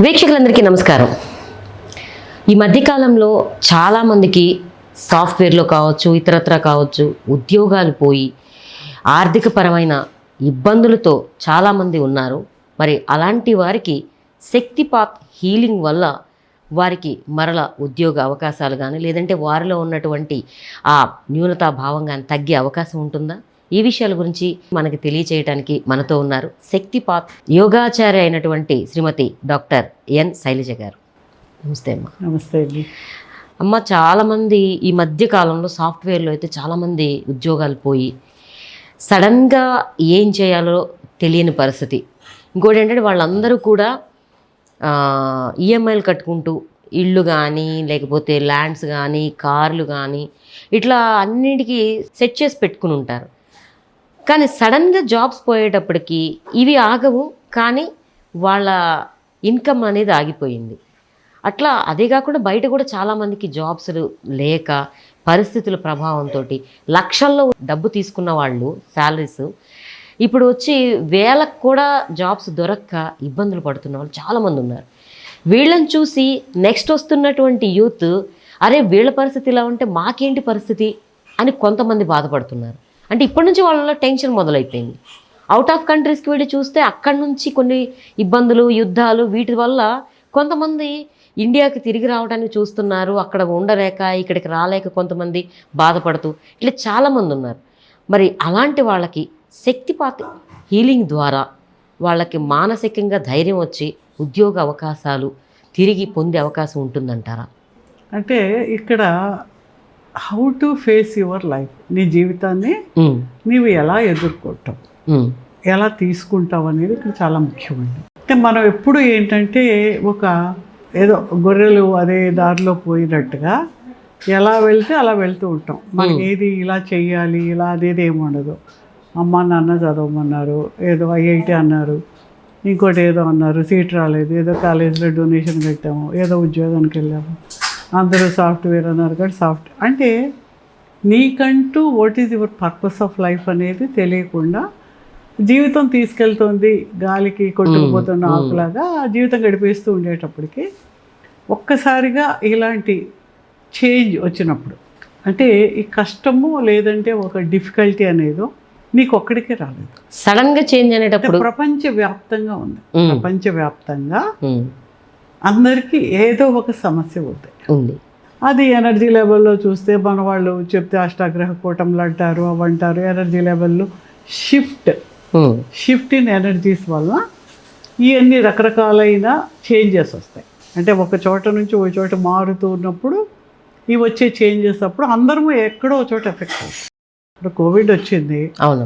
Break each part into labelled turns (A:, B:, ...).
A: వీక్షకులందరికీ నమస్కారం. ఈ మధ్యకాలంలో చాలామందికి సాఫ్ట్వేర్లో కావచ్చు, ఇతరత్ర కావచ్చు, ఉద్యోగాలు పోయి ఆర్థికపరమైన ఇబ్బందులతో చాలామంది ఉన్నారు. మరి అలాంటి వారికి శక్తిపాత్ హీలింగ్ వల్ల వారికి మరల ఉద్యోగ అవకాశాలు కానీ, లేదంటే వారిలో ఉన్నటువంటి ఆ న్యూనతా భావం కానీ తగ్గే అవకాశం ఉంటుందా? ఈ విషయాల గురించి మనకి తెలియచేయడానికి మనతో ఉన్నారు శక్తిపాత్ యోగాచార్య అయినటువంటి శ్రీమతి డాక్టర్ ఎన్ శైలజ గారు. నమస్తే అమ్మ.
B: నమస్తే అండి.
A: అమ్మ, చాలామంది ఈ మధ్య కాలంలో సాఫ్ట్వేర్లో అయితే చాలామంది ఉద్యోగాలు పోయి సడన్గా ఏం చేయాలో తెలియని పరిస్థితి. ఇంకోటి ఏంటంటే వాళ్ళందరూ కూడా ఈఎంఐలు కట్టుకుంటూ ఇళ్ళు కానీ, లేకపోతే ల్యాండ్స్ కానీ, కార్లు కానీ ఇట్లా అన్నిటికీ సెట్ చేసి పెట్టుకుని ఉంటారు. కానీ సడన్గా జాబ్స్ పోయేటప్పటికి ఇవి ఆగవు, కానీ వాళ్ళ ఇన్కమ్ అనేది ఆగిపోయింది. అట్లా అదే కాకుండా బయట కూడా చాలామందికి జాబ్స్ లేక పరిస్థితుల ప్రభావంతో లక్షల్లో డబ్బు తీసుకున్న వాళ్ళు శాలరీస్ ఇప్పుడు వచ్చి వేలకు కూడా జాబ్స్ దొరక్క ఇబ్బందులు పడుతున్న వాళ్ళు చాలామంది ఉన్నారు. వీళ్ళని చూసి నెక్స్ట్ వస్తున్నటువంటి యూత్, అరే వీళ్ళ పరిస్థితి ఇలా ఉంటే మాకేంటి పరిస్థితి అని కొంతమంది బాధపడుతున్నారు. అంటే ఇప్పటి నుంచి వాళ్ళలో టెన్షన్ మొదలైపోయింది. అవుట్ ఆఫ్ కంట్రీస్కి వెళ్ళి చూస్తే అక్కడి నుంచి కొన్ని ఇబ్బందులు, యుద్ధాలు, వీటి వల్ల కొంతమంది ఇండియాకి తిరిగి రావడానికి చూస్తున్నారు. అక్కడ ఉండలేక ఇక్కడికి రాలేక కొంతమంది బాధపడుతూ ఇట్లా చాలామంది ఉన్నారు. మరి అలాంటి వాళ్ళకి శక్తిపాత్ హీలింగ్ ద్వారా వాళ్ళకి మానసికంగా ధైర్యం వచ్చి ఉద్యోగ అవకాశాలు తిరిగి పొందే అవకాశం ఉంటుందంటారా?
B: అంటే ఇక్కడ how to face your life, నీ జీవితాన్ని నీవు ఎలా ఎదుర్కొంటావు, ఎలా తీసుకుంటావు అనేది ఇక్కడ చాలా ముఖ్యమండి. అంటే మనం ఎప్పుడు ఏంటంటే ఒక ఏదో గొర్రెలు అదే దారిలో పోయినట్టుగా ఎలా వెళ్తే అలా వెళ్తూ ఉంటాం. మనకి ఏది ఇలా చెయ్యాలి ఇలా అనేది ఏమి ఉండదు. అమ్మ నాన్న చదవమన్నారు, ఏదో ఐఐటి అన్నారు, ఇంకోటి ఏదో అన్నారు, సీట్ రాలేదు, ఏదో కాలేజీలో డొనేషన్ పెట్టాము, ఏదో ఉద్యోగానికి వెళ్ళాము, అందరూ సాఫ్ట్వేర్ అన్నారు. కాబట్టి అంటే నీకంటూ what is your purpose of life అనేది తెలియకుండా జీవితం తీసుకెళ్తుంది గాలికి కొట్టుకుపోతున్న ఆకులాగా జీవితం గడిపేస్తూ ఉండేటప్పటికి ఒక్కసారిగా ఇలాంటి చేంజ్ వచ్చినప్పుడు, అంటే ఈ కష్టము లేదంటే ఒక డిఫికల్టీ అనేదో నీకు ఒక్కడికే రాలేదు,
A: సడన్గా చేంజ్ అనేటప్పుడు
B: ప్రపంచవ్యాప్తంగా ఉంది. ప్రపంచవ్యాప్తంగా అందరికీ ఏదో ఒక సమస్య ఉంది. అది ఎనర్జీ లెవెల్లో చూస్తే మన వాళ్ళు చెప్తే అష్టాగ్రహ కూటములు అంటారు, అవంటారు. ఎనర్జీ లెవెల్లో షిఫ్ట్ ఇన్ ఎనర్జీస్ వల్ల ఇవన్నీ రకరకాలైన చేంజెస్ వస్తాయి. అంటే ఒక చోట నుంచి ఒక చోట మారుతూ ఉన్నప్పుడు ఇవి వచ్చే చేంజెస్ అప్పుడు అందరము ఎక్కడో ఒక చోట ఎఫెక్ట్ అవుతుంది. ఇప్పుడు కోవిడ్ వచ్చింది,
A: అవును,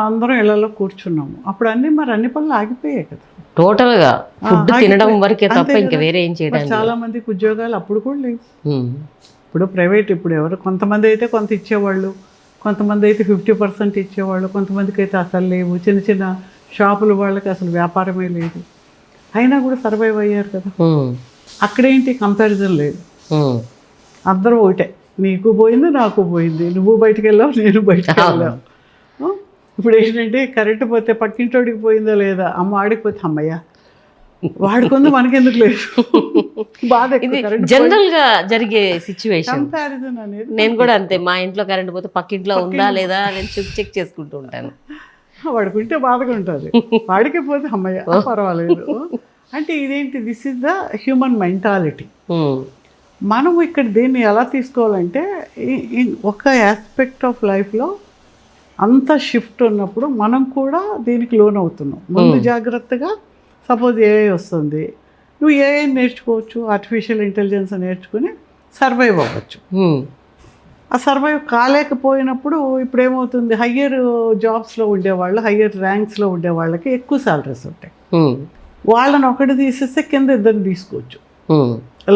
B: అందరం ఇళ్లలో కూర్చున్నాము. అప్పుడు అన్ని పనులు ఆగిపోయాయి కదా,
A: టోటల్గా ఫుడ్ తినడం వరకే తప్ప ఇంకా వేరే ఏం చేయడం.
B: చాలా మందికి ఉద్యోగాలు అప్పుడు కూడా లేవు. ఇప్పుడు ప్రైవేట్ ఇప్పుడు ఎవరు కొంతమంది అయితే కొంత ఇచ్చేవాళ్ళు, కొంతమంది అయితే 50% ఇచ్చేవాళ్ళు, కొంతమందికి అయితే అసలు లేవు. చిన్న చిన్న షాపుల వాళ్ళకి అసలు వ్యాపారమే లేదు, అయినా కూడా సర్వైవ్ అయ్యారు కదా. అక్కడేంటి కంపారిజన్ లేదు, అందరూ ఒకటే, నీకు పోయింది నాకు పోయింది, నువ్వు బయటికి వెళ్ళావు నేను బయటికి వెళ్ళావు. ఇప్పుడు ఏంటంటే కరెంటు పోతే పక్కింటోడికి పోయిందా లేదా, అమ్మ ఆడికి పోతే అమ్మయ్య వాడుకుంది మనకెందుకు లేదు, బాధ.
A: జనరల్ గా జరిగే సిచ్యువేషన్
B: కంపారిజన్ అనేది.
A: నేను కూడా అంతే, మా ఇంట్లో కరెంట్ పోతే పక్కింట్లో ఉందా లేదా నేను చెక్ చేసుకుంటూ ఉంటాను.
B: వాడుకుంటే బాధగా ఉంటుంది, వాడికి పోతే అమ్మయ్య పర్వాలేదు. అంటే ఇదేంటి, this is the human mentality. మనం ఇక్కడ దీన్ని ఎలా తీసుకోవాలంటే ఒక ఆస్పెక్ట్ ఆఫ్ లైఫ్లో అంత షిఫ్ట్ ఉన్నప్పుడు మనం కూడా దీనికి లోన్ అవుతున్నాం. ముందు జాగ్రత్తగా సపోజ్ ఏఐ వస్తుంది, నువ్వు ఏఐ నేర్చుకోవచ్చు, ఆర్టిఫిషియల్ ఇంటెలిజెన్స్ నేర్చుకుని సర్వైవ్ అవ్వచ్చు. ఆ సర్వైవ్ కాలేకపోయినప్పుడు ఇప్పుడు ఏమవుతుంది, హయ్యర్ జాబ్స్లో ఉండేవాళ్ళు, హయ్యర్ ర్యాంక్స్లో ఉండే వాళ్ళకి ఎక్కువ సాలరీస్ ఉంటాయి. వాళ్ళని ఒకటి తీసేస్తే కింద ఇద్దరిని తీసుకోవచ్చు.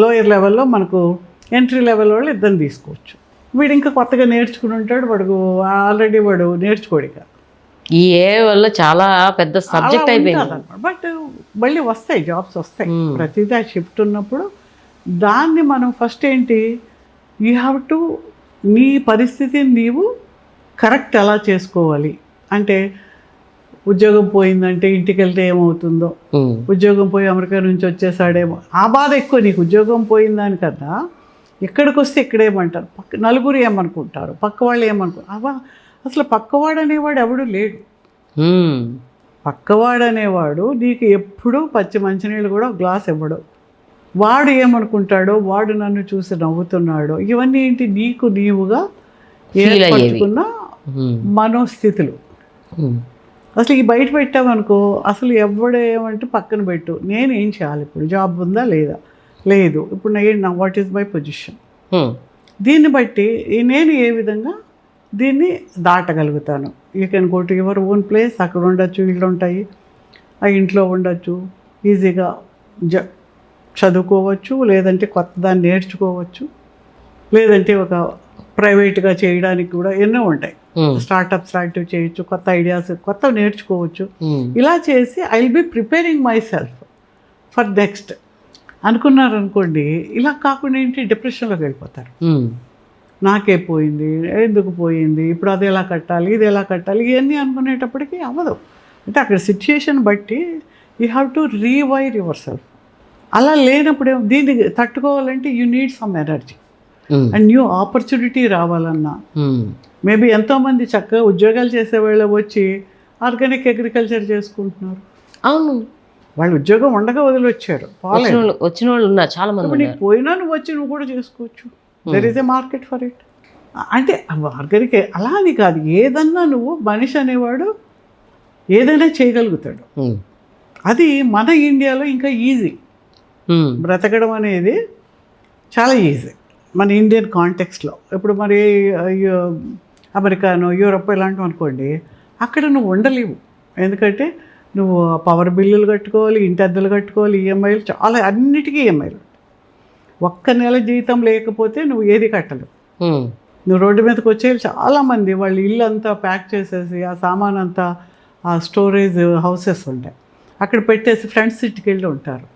B: లోయర్ లెవెల్లో మనకు ఎంట్రీ లెవెల్ వాళ్ళు ఇద్దరిని తీసుకోవచ్చు. వీడు ఇంకా కొత్తగా నేర్చుకుని ఉంటాడు, వాడు ఆల్రెడీ వాడు నేర్చుకోడిక.
A: ఈ ఏ వల్ల చాలా పెద్ద సబ్జెక్ట్ అయిపోయింది.
B: బట్ మళ్ళీ వస్తాయి, జాబ్స్ వస్తాయి. ప్రతిదీ షిఫ్ట్ ఉన్నప్పుడు దాన్ని మనం ఫస్ట్ ఏంటి, యూ హ్యావ్ టు నీ పరిస్థితిని నీవు కరెక్ట్ ఎలా చేసుకోవాలి అంటే ఉద్యోగం పోయిందంటే ఇంటికి వెళ్తే ఏమవుతుందో, ఉద్యోగం పోయి అమెరికా నుంచి వచ్చేసాడేమో, ఆ బాధ ఎక్కువ నీకు. ఉద్యోగం పోయిందానికన్నా ఇక్కడికి వస్తే ఇక్కడేమంటారు, నలుగురు ఏమనుకుంటారు, పక్క వాళ్ళు ఏమనుకుంటారు. అసలు పక్కవాడు అనేవాడు ఎవడు లేడు. పక్కవాడు అనేవాడు నీకు ఎప్పుడూ పచ్చి మంచినీళ్ళు కూడా ఒక గ్లాస్ ఇవ్వడు. వాడు ఏమనుకుంటాడో, వాడు నన్ను చూసి నవ్వుతున్నాడో, ఇవన్నీ ఏంటి నీకు నీవుగా ఏర్పరచుకున్న మనోస్థితులు. అసలు ఈ బయట పెట్టామనుకో, అసలు ఎవడేమంటే పక్కన పెట్టు, నేను ఏం చేయాలి, ఇప్పుడు జాబ్ ఉందా లేదా, లేదు, ఇప్పుడు నేను వాట్ ఈస్ మై పొజిషన్, దీన్ని బట్టి నేను ఏ విధంగా దీన్ని దాటగలుగుతాను. You can go to your own place, అక్కడ ఉండొచ్చు, ఇళ్ళు ఉంటాయి, ఆ ఇంట్లో ఉండొచ్చు, ఈజీగా చదువుకోవచ్చు, లేదంటే కొత్త దాన్ని నేర్చుకోవచ్చు, లేదంటే ఒక ప్రైవేట్గా చేయడానికి కూడా ఎన్నో ఉంటాయి, స్టార్టప్స్ లాంటివి చేయొచ్చు, కొత్త ఐడియాస్ కొత్త నేర్చుకోవచ్చు. ఇలా చేసి I will be preparing myself for next అనుకున్నారనుకోండి. ఇలా కాకుండా ఏంటి, డిప్రెషన్లోకి వెళ్ళిపోతారు. నాకే పోయింది, ఎందుకు పోయింది, ఇప్పుడు అది ఎలా కట్టాలి, ఇది ఎలా కట్టాలి, ఇవన్నీ అనుకునేటప్పటికీ అవ్వదు. అంటే అక్కడ సిచ్యుయేషన్ బట్టి you have to rewire your self. అలా లేనప్పుడు దీన్ని తట్టుకోవాలంటే you need some energy and new opportunity రావాలన్నా. మేబీ ఎంతోమంది చక్కగా ఉద్యోగాలు చేసే వాళ్ళు వచ్చి ఆర్గానిక్ అగ్రికల్చర్ చేసుకుంటున్నారు.
A: అవును,
B: వాళ్ళు ఉద్యోగం ఉండగా వదిలి వచ్చారు,
A: వచ్చిన వాళ్ళు ఉన్నారు చాలా మంది.
B: నీకు పోయినా నువ్వు వచ్చి నువ్వు కూడా చేసుకోవచ్చు. There is a market for it. అంటే ఆర్గానిక్ అలా అని కాదు, ఏదన్నా నువ్వు మనిషి అనేవాడు ఏదైనా చేయగలుగుతాడు. అది మన ఇండియాలో ఇంకా ఈజీ. బ్రతకడం అనేది చాలా ఈజీ మన ఇండియన్ కాంటెక్స్లో. ఇప్పుడు మరి అమెరికాను, యూరప్ ఇలాంటివి అనుకోండి, అక్కడ నువ్వు ఉండలేవు. ఎందుకంటే నువ్వు పవర్ బిల్లులు కట్టుకోవాలి, ఇంటి అద్దెలు కట్టుకోవాలి, ఈఎంఐలు, చాలా అన్నిటికీ ఈఎంఐలు. ఒక్క నెల జీతం లేకపోతే నువ్వు ఏది కట్టలేవు. నువ్వు రోడ్డు మీదకి వచ్చేది చాలామంది వాళ్ళు ఇల్లు అంతా ప్యాక్ చేసేసి ఆ సామాన్ అంతా ఆ స్టోరేజ్ హౌసెస్ ఉంటాయి, అక్కడ పెట్టేసి ఫ్రంట్ సీట్కి వెళ్ళి ఉంటారు.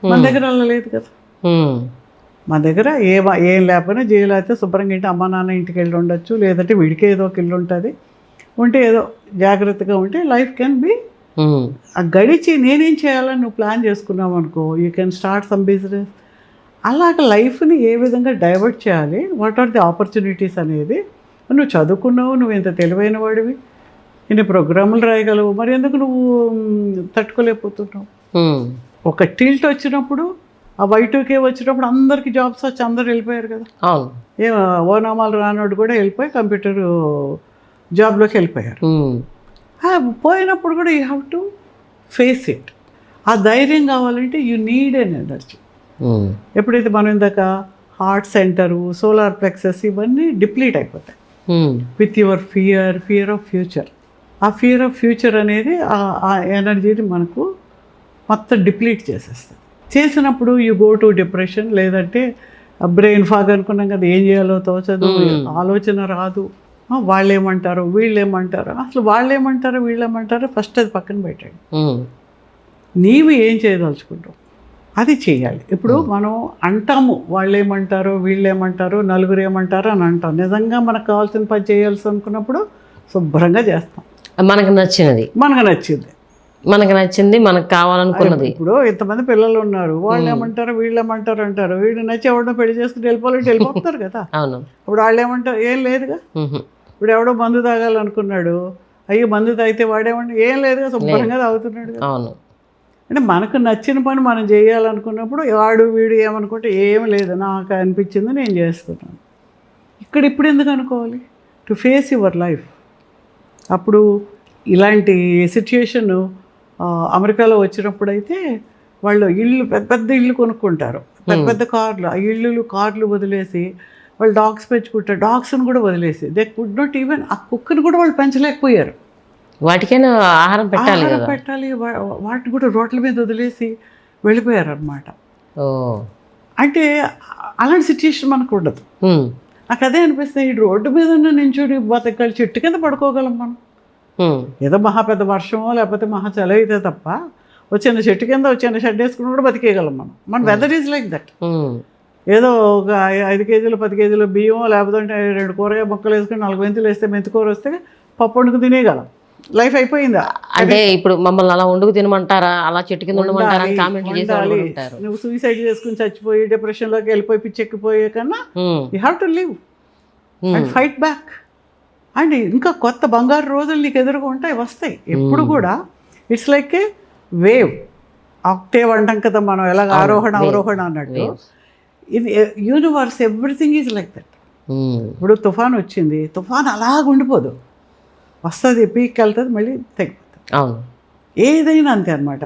B: మన దగ్గర అలా లేదు కదా. మన దగ్గర ఏం లేకపోయినా జైలు శుభ్రంగా ఇంటి అమ్మ నాన్న ఇంటికి వెళ్ళి ఉండొచ్చు, లేదంటే వీడికి ఏదో ఒక ఇల్లు ఉంటుంది, ఉంటే ఏదో జాగ్రత్తగా ఉంటే లైఫ్ కెన్ బి. ఆ గడిచి నేనేం చేయాలని నువ్వు ప్లాన్ చేసుకున్నావు అనుకో, you can start some business. అలాగ లైఫ్ని ఏ విధంగా డైవర్ట్ చేయాలి, వాట్ ఆర్ ది ఆపర్చునిటీస్ అనేది. నువ్వు చదువుకున్నావు, నువ్వు ఎంత తెలివైన వాడివి, ఇన్ని ప్రోగ్రాములు రాయగలవు, మరి ఎందుకు నువ్వు తట్టుకోలేకపోతున్నావు? ఒక టిల్ట్ వచ్చినప్పుడు, ఆ Y2K వచ్చినప్పుడు అందరికీ జాబ్స్ వచ్చి అందరూ వెళ్ళిపోయారు కదా. ఏ ఓనామాలు రానోడు కూడా వెళ్ళిపోయి కంప్యూటర్ జాబ్లోకి వెళ్ళిపోయారు. పోయినప్పుడు కూడా you have to face it. ఆ ధైర్యం కావాలంటే యూ నీడ్ ఎన్ ఎనర్జీ. ఎప్పుడైతే మనం ఇందాక హార్ట్ సెంటరు, సోలార్ ప్లెక్సెస్ ఇవన్నీ డిప్లీట్ అయిపోతాయి with your fear of future. ఆ ఫియర్ ఆఫ్ ఫ్యూచర్ అనేది ఆ ఎనర్జీని మనకు మొత్తం డిప్లీట్ చేసేస్తుంది. చేసినప్పుడు యూ గో టు డిప్రెషన్, లేదంటే బ్రెయిన్ ఫాగ్ అనుకున్నాం కదా, ఏం చేయాలో తోచదు, ఆలోచన రాదు, వాళ్ళేమంటారు వీళ్ళేమంటారు, అసలు వాళ్ళేమంటారు వీళ్ళేమంటారు ఫస్ట్ అది పక్కన పెట్టండి. నీవు ఏం చేయదలుచుకుంటావు అది చేయాలి. ఇప్పుడు మనం అంటాము వాళ్ళేమంటారో వీళ్ళేమంటారో నలుగురు ఏమంటారో అని అంటాం. నిజంగా మనకు కావాల్సిన పని చేయాల్సి అనుకున్నప్పుడు శుభ్రంగా చేస్తాం, మనకు నచ్చింది, మనకు కావాలనుకున్నది. ఇప్పుడు ఇంతమంది పిల్లలు ఉన్నారు, వాళ్ళు ఏమంటారు వీళ్ళేమంటారు అంటారు, వీళ్ళు నచ్చి ఎవడో పెళ్లి చేసుకుని వెళ్ళిపోవాలంటే వెళ్ళిపోతారు కదా. ఇప్పుడు వాళ్ళు ఏమంటారు, ఏం లేదుగా. ఇప్పుడు ఎవడో మందు తాగాలనుకున్నాడు, అయ్యో మందు తాగితే వాడేమంటే ఏం లేదుగా, శుభ్రంగా తాగుతున్నాడు కదా. అంటే మనకు నచ్చిన పని మనం చేయాలనుకున్నప్పుడు వాడు వీడు ఏమనుకుంటే ఏం లేదు, నాకు అనిపించింది నేను చేస్తున్నాను. ఇప్పుడు ఎందుకు అనుకోవాలి, టు ఫేస్ యువర్ లైఫ్. అప్పుడు ఇలాంటి సిచ్యుయేషన్ అమెరికాలో వచ్చినప్పుడు అయితే వాళ్ళు ఇల్లు పెద్ద ఇల్లు కొనుక్కుంటారు, పెద్ద కార్లు, ఆ కార్లు వదిలేసి వాళ్ళు డాగ్స్ పెంచుకుంటారు, డాగ్స్ని కూడా వదిలేసి దే కుడ్ నాట్ ఈవెన్ ఆ కుక్కను కూడా వాళ్ళు పెంచలేకపోయారు. వాటికైనా ఆహారం పెట్టాలి, వాటిని కూడా రోడ్ల మీద వదిలేసి వెళ్ళిపోయారు అన్నమాట. అంటే అలాంటి సిచ్యుయేషన్ మనకు ఉండదు. నాకు అదే అనిపిస్తుంది, ఈ రోడ్డు మీద నించుని బతకాలి, చెట్టు కింద పడుకోగలం మనం. ఏదో మహా పెద్ద వర్షమో లేకపోతే మహా చలి అయితే తప్ప వచ్చిన చెట్టు కింద వచ్చిన షెడ్ వేసుకుని కూడా బతికేయగలం మనం. మన వెదర్ ఈజ్ లైక్ దట్. ఏదో ఒక 5 కేజీలు 10 కేజీలు బియ్యం లేకపోతే 2 కూరగాయ మొక్కలు వేసుకుని 4 మెంతులు వేస్తే మెంతికూర వస్తే పప్పు వండుకు తినేయగలం. లైఫ్ అయిపోయిందా?
A: అంటే ఇప్పుడు మమ్మల్ని అలా వండుకు తినమంటారా, అలా చెట్టు కింద ఉండమంటారా అని కామెంట్లు చేసే వాళ్ళు కూడా ఉంటారు.
B: నువ్వు సూసైడ్ చేసుకుని చచ్చిపోయి డిప్రెషన్లోకి వెళ్ళిపోయి పిచ్చెక్కిపోయే కన్నా you have to live and fight back. And ఇంకా కొత్త బంగారు రోజులు నీకు ఎదురుగా ఉంటాయి, వస్తాయి ఎప్పుడు కూడా. It's like A wave, Octave అంటాం కదా మనం, ఎలాగ ఆరోహణ అవరోహణ అన్నట్టు. ఇది universe everything is like that. ఇప్పుడు తుఫాన్ వచ్చింది, తుఫాన్ అలాగ ఉండిపోదు, వస్తుంది, పీక్కి వెళ్తుంది, మళ్ళీ తగ్గిపోతుంది. ఏదైనా అంతే అనమాట.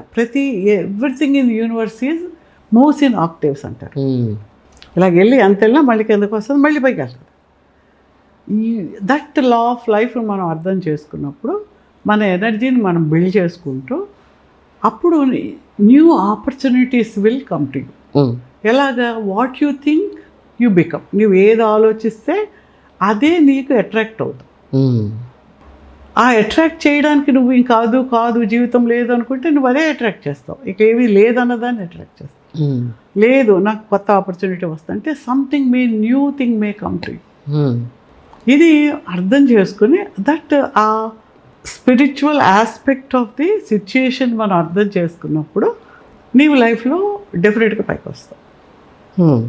B: Everything in universe is moves in octaves అంటారు. ఇలాగ వెళ్ళి అంత వెళ్ళినా మళ్ళీ కిందకు వస్తుంది, మళ్ళీ పైకి వెళ్తుంది. దట్ లా ఆఫ్ లైఫ్ మనం అర్థం చేసుకున్నప్పుడు మన ఎనర్జీని మనం బిల్డ్ చేసుకుంటూ అప్పుడు new opportunities will come to you. ఎలాగా? What you think you become. నువ్వు ఏది ఆలోచిస్తే అదే నీకు అట్రాక్ట్ అవుతుంది. ఆ అట్రాక్ట్ చేయడానికి నువ్వు కాదు కాదు జీవితం లేదు అనుకుంటే నువ్వు అదే అట్రాక్ట్ చేస్తావు. ఇక ఏమీ లేదన్నదాన్ని అట్రాక్ట్ చేస్తావు. లేదు నాకు కొత్త ఆపర్చునిటీ వస్తుంటే something new thing may come to you. ఇది అర్థం చేసుకుని దట్ ఆ spiritual aspect of the situation మనం అర్థం చేసుకున్నప్పుడు నీవు లైఫ్లో డెఫినెట్గా పైకి వస్తావు.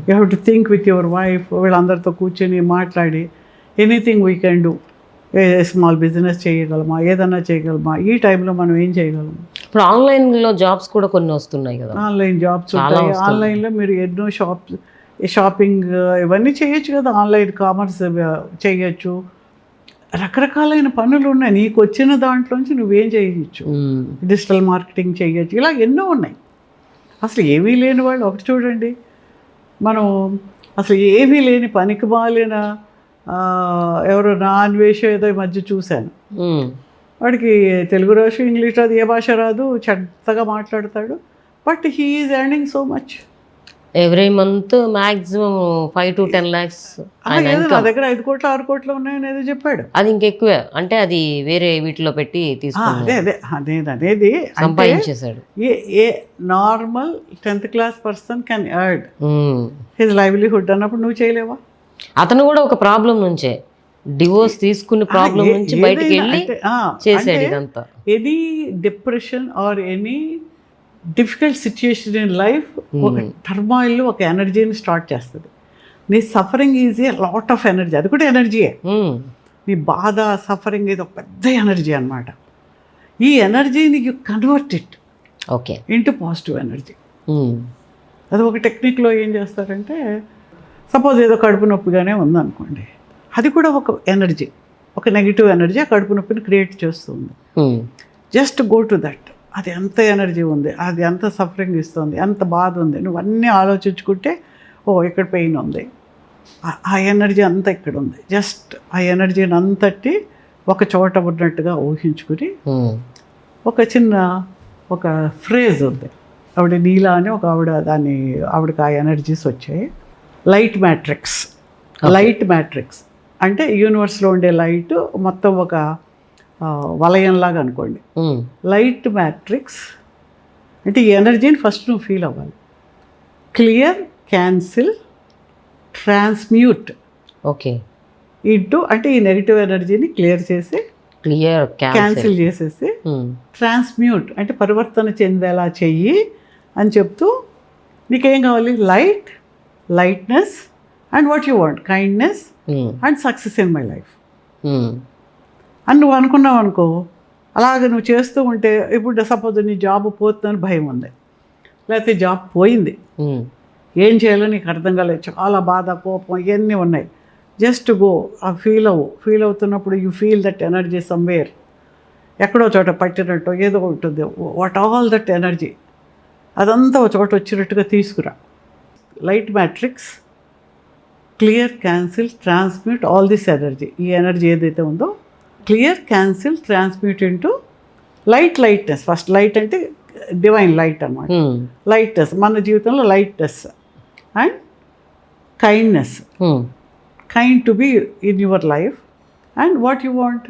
B: You have to think with your wife, వీళ్ళందరితో కూర్చొని మాట్లాడి anything we can do. Small business చేయగలమా, ఏదన్నా చేయగలమా, ఈ టైంలో మనం ఏం చేయగలము.
A: ఇప్పుడు ఆన్లైన్లో జాబ్స్ కూడా కొన్ని వస్తున్నాయి కదా,
B: ఆన్లైన్ జాబ్స్ ఉంటాయి. ఆన్లైన్లో మీరు ఎన్నో షాపింగ్ ఇవన్నీ చేయొచ్చు కదా, ఆన్లైన్ కామర్స్ చేయొచ్చు, రకరకాలైన పనులు ఉన్నాయి. నీకు వచ్చిన దాంట్లోంచి నువ్వేం చేయొచ్చు, డిజిటల్ మార్కెటింగ్ చేయొచ్చు, ఇలా ఎన్నో ఉన్నాయి. అసలు ఏమీ లేని వాళ్ళు ఒకటి చూడండి, మనం అసలు ఏమీ లేని పనికి మాలిన ఎవరో నా అన్వేషం ఏదో ఈ మధ్య చూశాను. వాడికి తెలుగు రాదు, ఇంగ్లీష్ రాదు, ఏ భాష రాదు, చెత్తగా మాట్లాడతాడు, but he is earning so much.
A: Every month maximum 5 to 10 lakhs.
B: నా దగ్గర 5 కోట్లు 6 కోట్లు ఉన్నాయని ఏదో చెప్పాడు.
A: అది ఇంకెక్కువే, అంటే అది వేరే వీటిలో పెట్టి తీసుకున్నాడు.
B: అదే అనేది
A: సంపాదించేశాడు.
B: A normal 10th class person can earn his livelihood అన్నప్పుడు నువ్వు చేయలేవా?
A: అతను కూడా ఒక ప్రాబ్లం నుంచే, డివోర్స్ తీసుకున్న ప్రాబ్లం నుంచి బయటకు వెళ్ళి చేశాడు ఇదంతా.
B: Any depression or any difficult situation in life ఒక టర్మాయిల్లో ఒక ఎనర్జీని స్టార్ట్ చేస్తుంది. నీ suffering is a lot of energy, అది కూడా ఎనర్జీయే. నీ బాధ సఫరింగ్ ఇది ఒక పెద్ద ఎనర్జీ అనమాట. ఈ ఎనర్జీని you convert it into positive energy. అది ఒక టెక్నిక్లో ఏం చేస్తారంటే, సపోజ్ ఏదో కడుపు నొప్పిగానే ఉందనుకోండి, అది కూడా ఒక ఎనర్జీ, ఒక నెగిటివ్ ఎనర్జీ ఆ కడుపు నొప్పిని క్రియేట్ చేస్తుంది. Just go to that. అది ఎంత ఎనర్జీ ఉంది, అది ఎంత సఫరింగ్ ఇస్తుంది, ఎంత బాధ ఉంది, నువ్వు అన్నీ ఆలోచించుకుంటే ఇక్కడ పెయిన్ ఉంది, ఆ ఎనర్జీ అంతా ఇక్కడ ఉంది. జస్ట్ ఆ ఎనర్జీని అంతటి ఒక చోట ఉన్నట్టుగా ఊహించుకుని ఒక చిన్న ఒక ఫ్రేజ్ ఉంది. ఆవిడ నీలా అని ఒక ఆవిడకి ఆ ఎనర్జీస్ వచ్చాయి. Light matrix. లైట్ మ్యాట్రిక్స్ అంటే యూనివర్స్లో ఉండే లైట్ మొత్తం ఒక వలయంలాగా అనుకోండి. లైట్ మ్యాట్రిక్స్ అంటే ఈ ఎనర్జీని ఫస్ట్ నువ్వు ఫీల్ అవ్వాలి. Clear, cancel, transmute. ఇంటూ అంటే ఈ నెగిటివ్ ఎనర్జీని క్లియర్ చేసి, క్యాన్సిల్ చేసేసి, ట్రాన్స్మ్యూట్ అంటే పరివర్తన చెందేలా చెయ్యి అని చెప్తూ నీకేం కావాలి? Light, lightness and what you want, kindness and success in my life అని నువ్వు అనుకున్నావు అనుకో. అలాగే నువ్వు చేస్తూ ఉంటే, ఇప్పుడు సపోజ్ నీ జాబ్ పోతుందని భయం ఉంది, లేకపోతే జాబ్ పోయింది, ఏం చేయాలో నీకు అర్థం కాలేదు, చాలా బాధ, కోపం ఇవన్నీ ఉన్నాయి. జస్ట్ గో, ఆ ఫీల్ అవుతున్నప్పుడు you feel that energy somewhere, ఎక్కడో చోట పట్టినట్టు ఏదో ఉంటుంది. వాట్ ఆల్ దట్ ఎనర్జీ అదంతా ఒక చోట వచ్చినట్టుగా తీసుకురా. Light matrix, clear, cancel, transmute all this energy. ఈ ఎనర్జీ ఏదైతే ఉందో clear, cancel, transmute into light. Lightness first. Light అంటే డివైన్ లైట్ అన్నమాట. లైట్నెస్ మన జీవితంలో lightness and kindness. Kind to be in your life and what you want,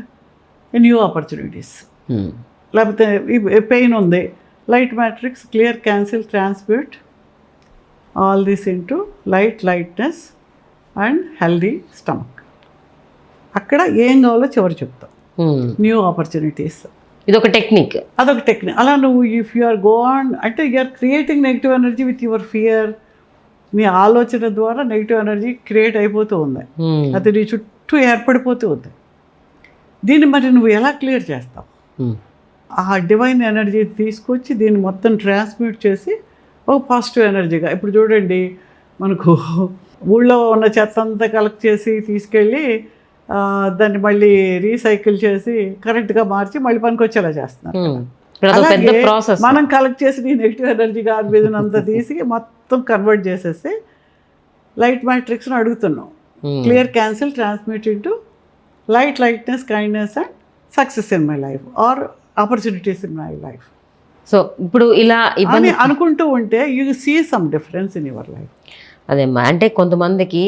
B: new opportunities. లేకపోతే pain ఉంది, light matrix, clear, cancel, transmute all this into light, lightness and healthy stomach. అక్కడ ఏం కావాలో చివరి చెప్తాం. New opportunities.
A: ఇది ఒక technique.
B: అదొక టెక్నిక్. అలా నువ్వు if you are go on అంటే you are creating negative energy with your fear. నీ ఆలోచన ద్వారా నెగిటివ్ ఎనర్జీ క్రియేట్ అయిపోతూ ఉంది, అది నీ చుట్టూ ఏర్పడిపోతూ ఉంది. దీన్ని మరి నువ్వు ఎలా క్లియర్ చేస్తావు? ఆ డివైన్ ఎనర్జీ తీసుకొచ్చి దీన్ని మొత్తం ట్రాన్స్మ్యూట్ చేసి ఒక పాజిటివ్ ఎనర్జీగా. ఇప్పుడు చూడండి, మనకు ఊళ్ళో ఉన్న చెత్త అంతా కలెక్ట్ చేసి తీసుకెళ్ళి దాన్ని మళ్ళీ రీసైకిల్ చేసి కరెక్ట్గా మార్చి మళ్ళీ పనికొచ్చేలా చేస్తున్నారు. మనం కలెక్ట్ చేసి నీ నెగిటివ్ ఎనర్జీ గార్బేజ్ అంతా తీసి మొత్తం కన్వర్ట్ చేసేసి లైట్ మ్యాట్రిక్స్ని అడుగుతున్నాం. Clear, cancel, transmit into light, lightness, kindness and success in my life or opportunities in my life.
A: So ఇప్పుడు ఇలా ఇబ్బంది
B: అనుకుంటూ ఉంటే you see some difference in your life.
A: అదేమ్మా, అంటే కొంతమందికి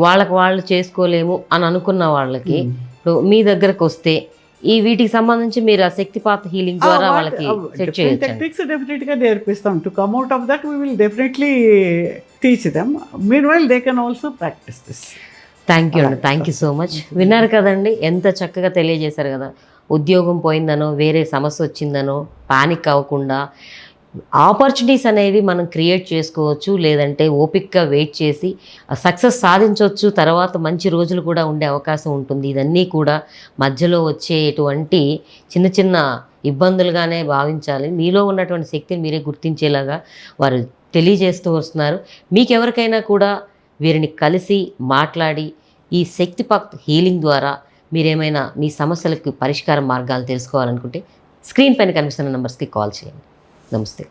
A: వాళ్ళకి వాళ్ళు చేసుకోలేము అని అనుకున్న వాళ్ళకి ఇప్పుడు మీ దగ్గరకు వస్తే ఈ వీటికి సంబంధించి మీరు ఆ శక్తిపాత హీలింగ్ ద్వారా వాళ్ళకి సెట్ చేయొచ్చు.
B: టెక్నిక్స్ డెఫినెట్గా నేర్పిస్తాం. To come out of that we will definitely teach them. Meanwhile they can also practise this.
A: Thank you అండి, థ్యాంక్ యూ సో మచ్. విన్నారు కదండి, ఎంత చక్కగా తెలియజేశారు కదా. ఉద్యోగం పోయిందనో, వేరే సమస్య వచ్చిందనో పానిక్ అవ్వకుండా ఆపర్చునిటీస్ అనేవి మనం క్రియేట్ చేసుకోవచ్చు, లేదంటే ఓపిక్గా వెయిట్ చేసి సక్సెస్ సాధించవచ్చు. తర్వాత మంచి రోజులు కూడా ఉండే అవకాశం ఉంటుంది. ఇదన్నీ కూడా మధ్యలో వచ్చేటువంటి చిన్న చిన్న ఇబ్బందులుగానే భావించాలి. మీలో ఉన్నటువంటి శక్తిని మీరే గుర్తించేలాగా వారు తెలియజేస్తూ వస్తున్నారు. మీకు ఎవరికైనా కూడా వీరిని కలిసి మాట్లాడి ఈ శక్తిపాత్ హీలింగ్ ద్వారా మీరేమైనా మీ సమస్యలకు పరిష్కార మార్గాలు తెలుసుకోవాలనుకుంటే స్క్రీన్ పైన కనిపిస్తున్న నెంబర్స్కి కాల్ చేయండి. నమస్తే.